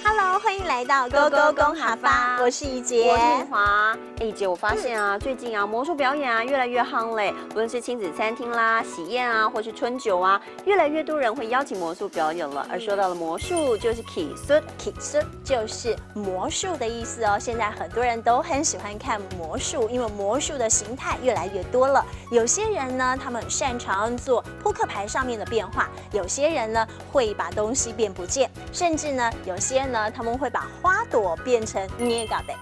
Hello， 欢迎来到勾勾公哈发，我是怡杰，我是敏华。怡姐，我发现啊，最近啊，魔术表演啊越来越夯嘞，无论是亲子餐厅啦、喜宴啊，或是春酒啊，越来越多人会邀请魔术表演了。而说到了魔术，就是奇术，奇术就是魔术的意思哦。现在很多人都很喜欢看魔术，因为魔术的形态越来越多了。有些人呢，他们很擅长做扑克牌上面的变化；有些人呢，会把东西变不见，甚至呢，有些呢，他们会把花朵变成捏嘎贝。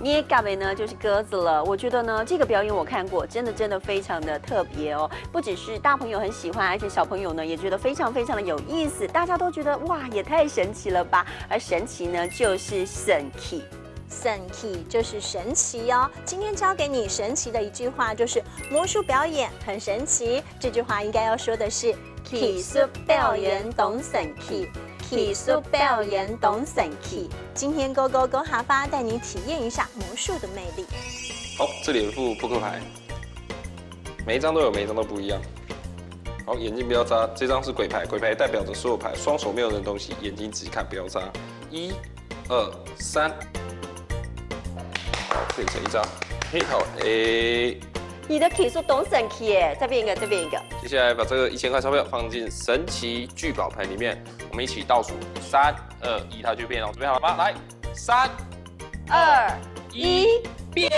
捏嘎贝呢就是鸽子了。我觉得呢，这个表演我看过，真的非常的特别哦。不只是大朋友很喜欢，而且小朋友呢也觉得非常的有意思。大家都觉得哇，也太神奇了吧！而神奇呢，就是神奇。神奇就是神奇哦。今天教给你神奇的一句话就是魔术表演很神奇。这句话应该要说的是奇术表演懂神奇。奇术表演懂神奇。今天勾勾公哈发带你体验一下魔术的魅力。好，这里有一副扑克牌，每一张都有，每一张都不一样。好，眼睛不要眨，这张是鬼牌，鬼牌代表着所有牌，双手没有人的东西，眼睛只看不要眨。1、2、3，好，变成一张。嘿，好，你的奇术懂神奇耶！这边一个，这边一个。接下来把这个1000块钞票放进神奇聚宝盆里面，我们一起倒数3、2、1，它就变了。准备好了吗？来，3、2、1，变！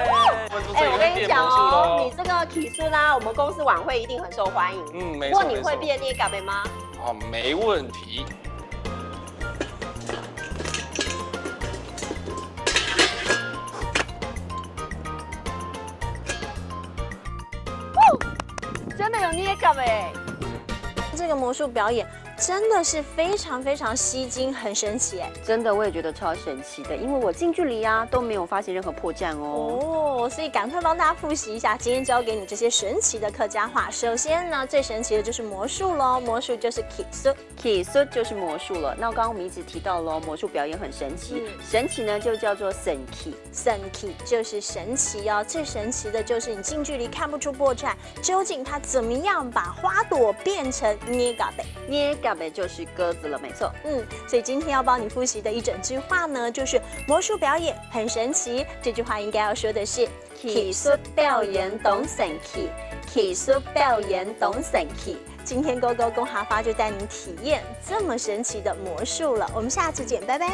我跟你讲哦，你这个奇术啦，我们公司晚会一定很受欢迎。没错。不过你会变捏嘎贝吗？好，没问题。真的有捏嘎贝。这个魔术表演真的是非常吸睛，很神奇哎！真的，我也觉得超神奇的，因为我近距离啊都没有发现任何破绽哦。所以赶快帮大家复习一下，今天教给你这些神奇的客家话。首先呢，最神奇的就是魔术喽，魔术就是奇术，奇术就是魔术了。那刚刚我们一直提到了魔术表演很神奇，神奇呢就叫做神奇，神奇就是神奇哦。最神奇的就是你近距离看不出破绽，究竟它怎么样把花朵变成捏嘎贝？捏嘎贝就是鸽子了，没错。所以今天要帮你复习的一整句话呢，就是魔术表演很神奇。这句话应该要说的是奇术表演懂神奇，奇术表演懂神奇。今天勾勾公哈发就带你体验这么神奇的魔术了。我们下次见，拜拜。